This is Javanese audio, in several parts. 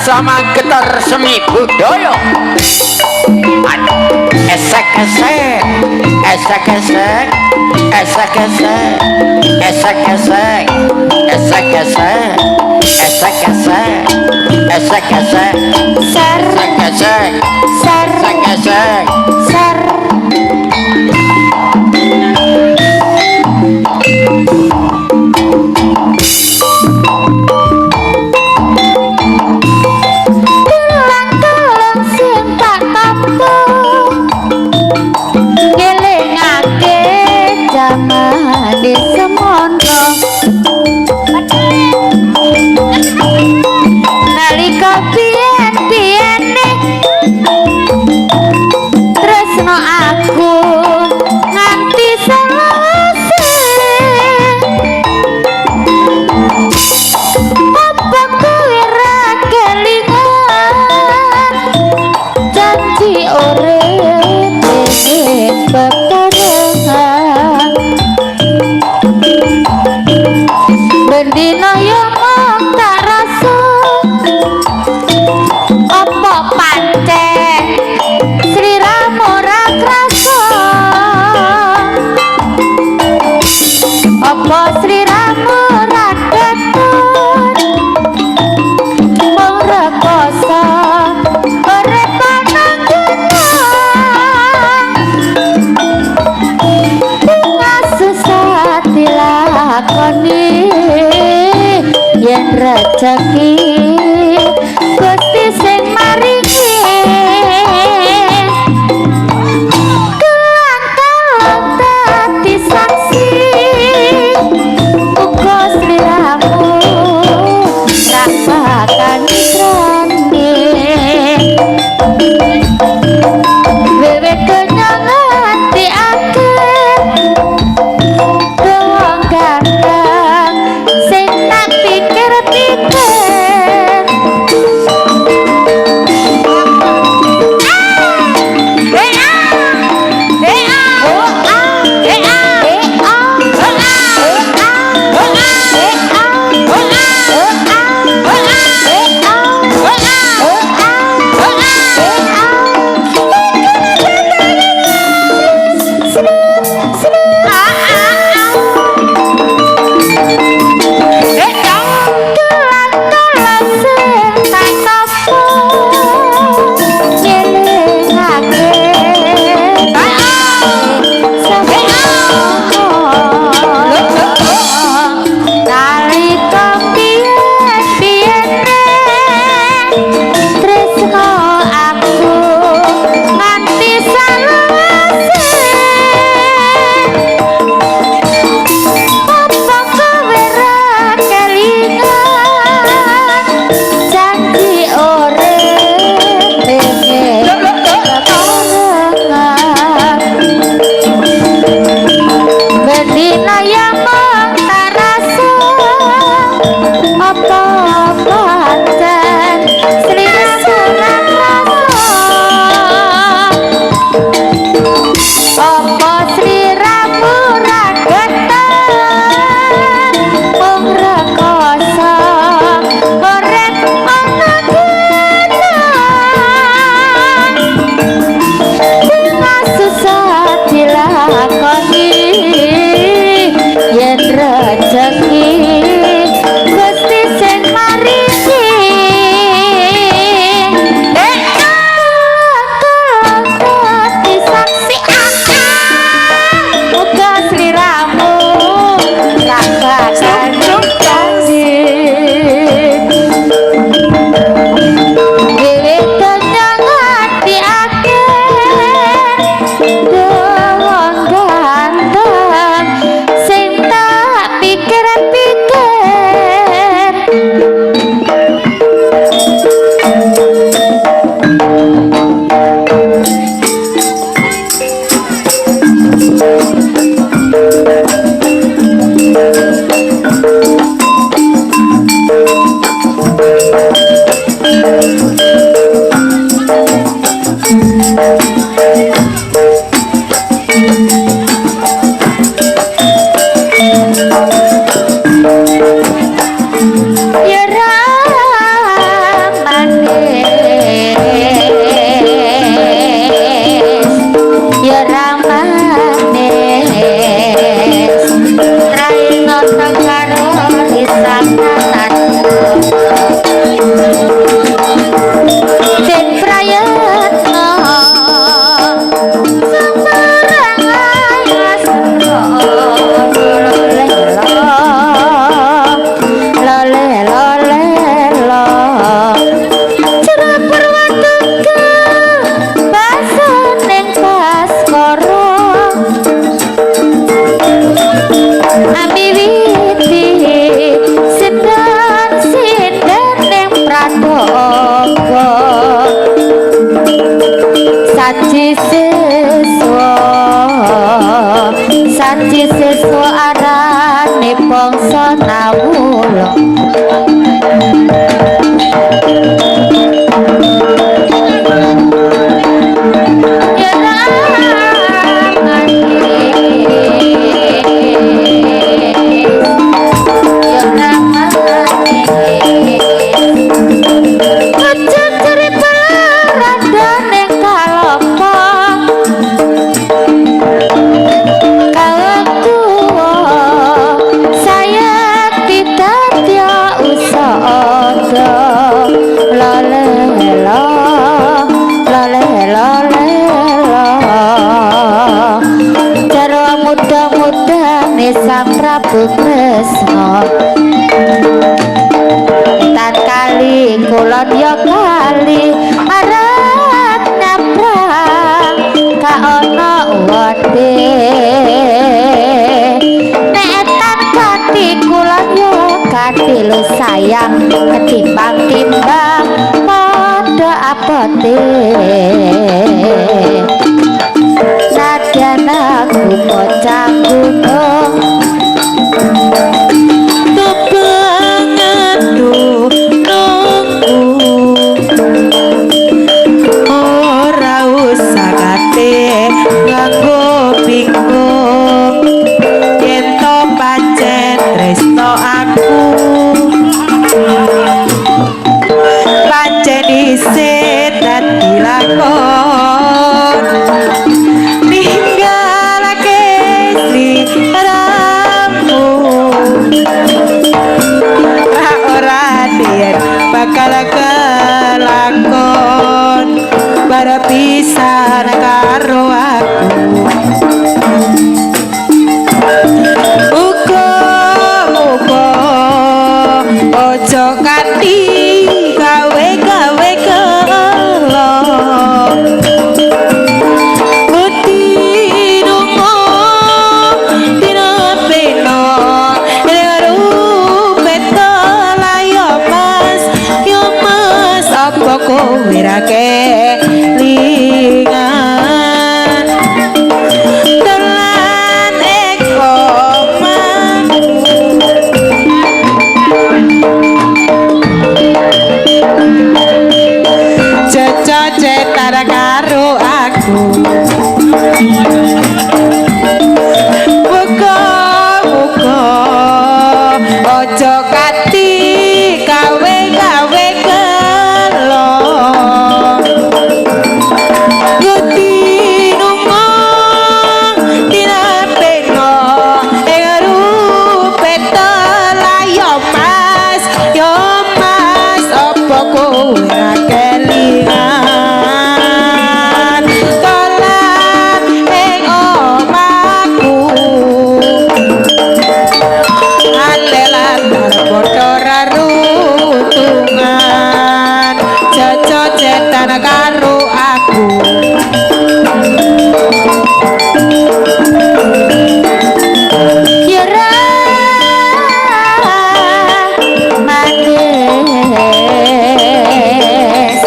bersama getar semi budaya. Esek-esek, esek-esek, esek-esek, esek-esek, esek-esek, esek-esek, esek-esek, ser, esek-esek, ser, esek-esek, ser. Rezeki Gusti sing maringi kelang-kelang dadi saksi uga sliramu rasakan krane wiwit donya nganti akhir wong ganteng sing tak pikir-pikir Sang Prabu Kresna tan kali kulon ya kali arep nyabrang ka ana wonde nek tan kati kulon ya kati lu sayang ketimbang-timbang padha abote sadyan aku bocah gunung kebangan nunggu ora usah kate nganggo bingung yen to pancen tresno aku pancen isih dadi lakon ninggalake sliramu ora diet bakal kelakon bara pisan karo aku muga-muga ojo kati gawe-gawe kelo kutinungo dina peno rupeto layo mas apa kowe ra kelingan dalan eko cetar karo aku muga-muga ojo kati gawe-gawe kelo kutinungo dina peno rupeto layo mas apa kowe ra kelingan dolan ing omahku alelan padha rarutungan cetan karo aku Yara manis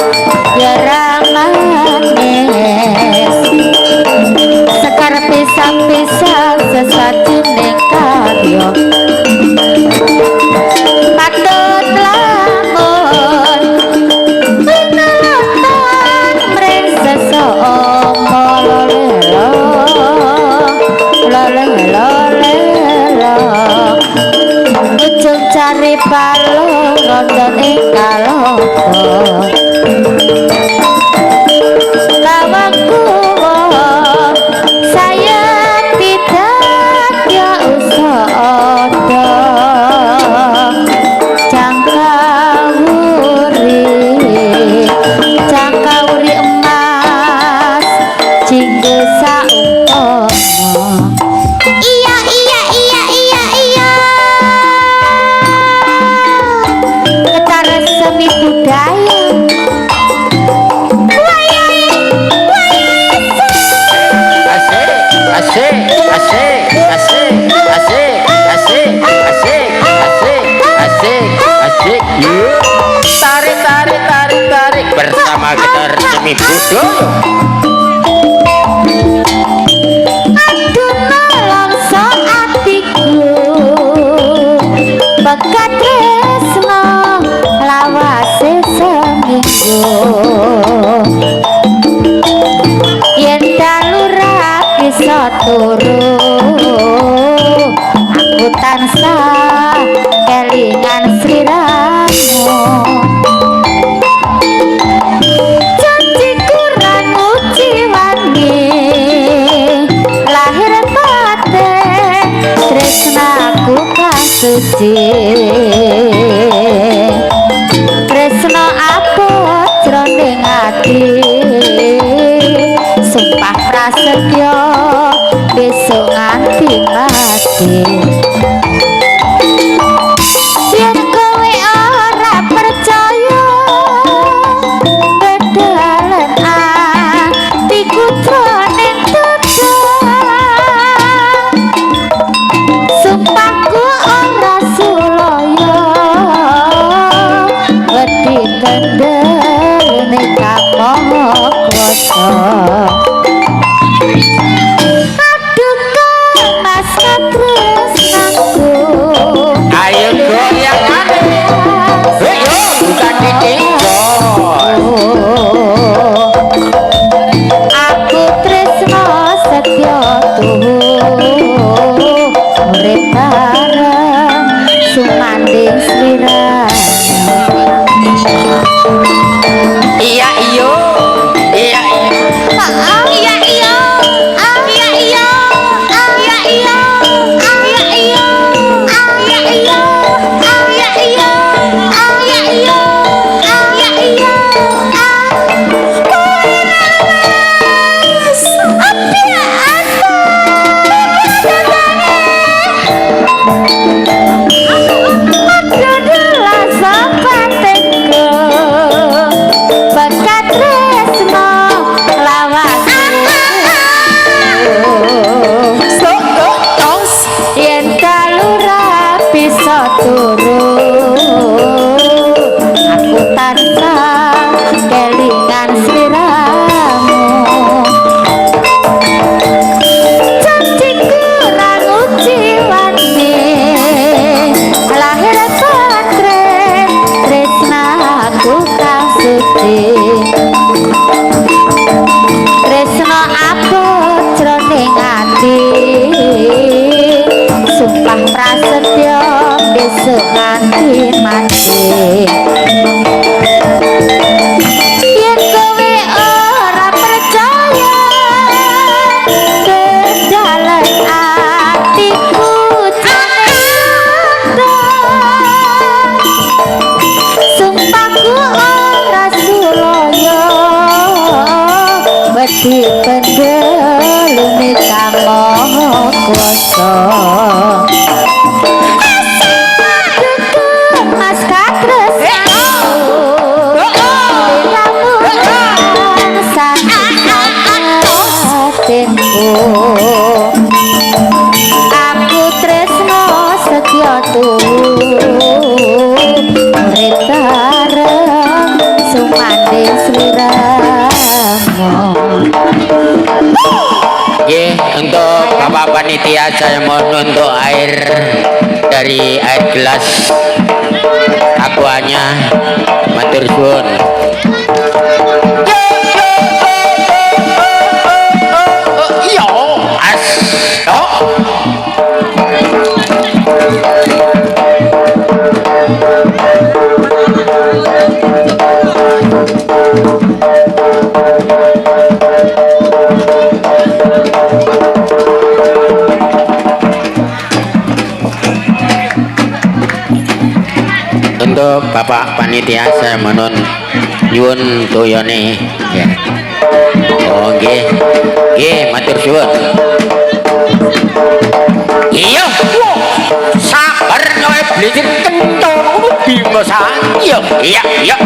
Yara manis sekar pisang-pisang sesajening karya patut lamun nonton mring sesomo lolelo ujung cari balong ronton ing kalopo lawangku saya tidak ya usodo jangkawuri emas jinggo saumpama iya ketara semi budaya asik tarik bersama gitar semi budaya aduh nolongso atiku bekat tresno lawase seminggu yen dalu ra bisa turu aku tansah kelingan sliramu janji kurang uci wani lahir batin tresnaku kasuci tresno abot jroning ati sumpah prasetyo besok nganti mati dipendeluni Kang Maha Kuwasa Mas Kakres aku tresno setya murid bareng sumanding sliramu Nggih, untuk Bapak Panitia saya mohon untuk air dari air gelas aquanya matur suwun. Iya, as. Untuk Bapak Panitia saya mohon nyuwun toyone ya. Oh nggih. Nggih matur suwun. Iya. Sabar kowe blicik kentong bimo iya. Iya, iya.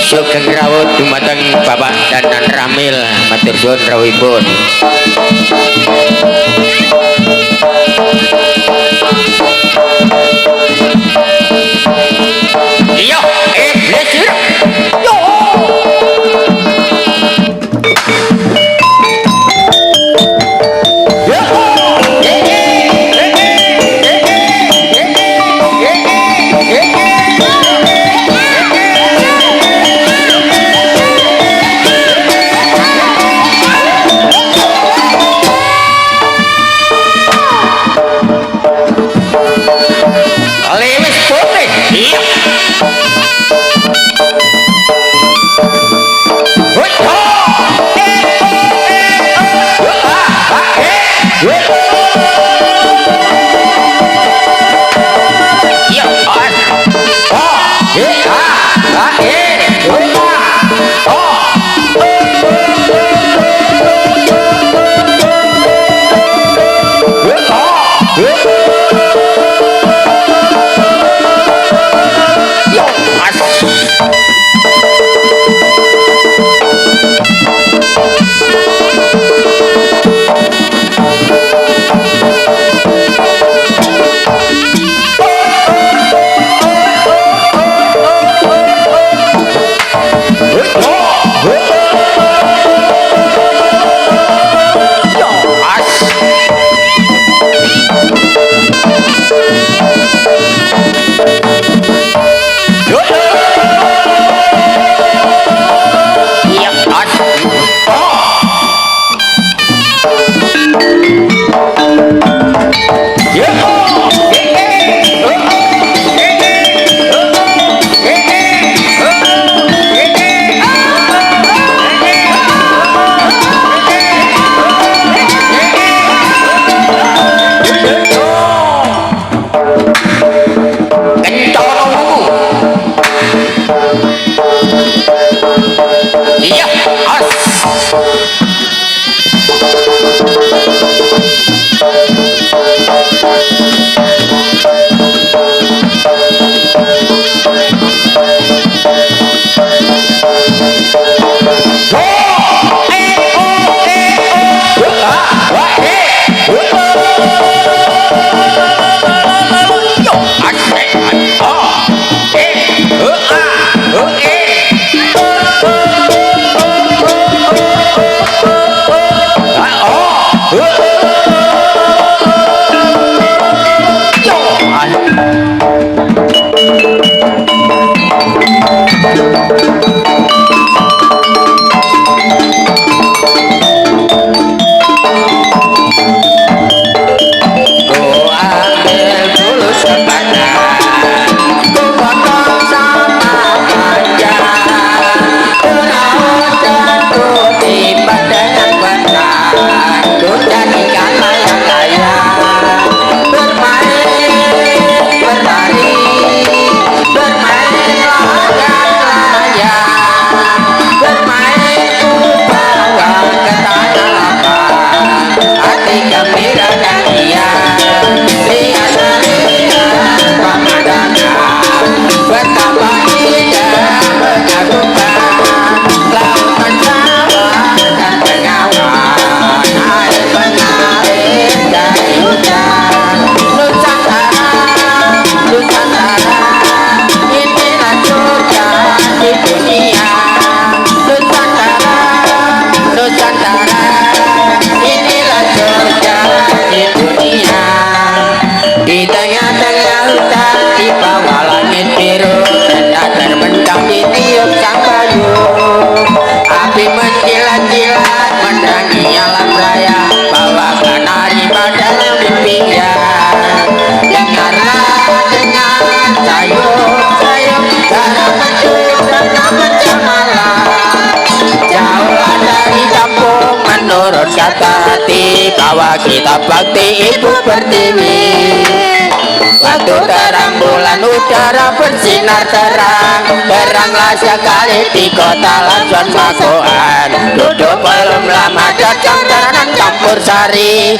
Sugeng rawuh dumateng Bapak Danan Ramil matur suwun rawuhipun. Iya, blesir. Yo. Menurut kata hati bahwa kita bakti ibu pertiwi. Waktu terang bulan udara bersinar terang, teranglah sekali di kota Lajuan Makoan. Duduk belum lama datang jaranan campur sari,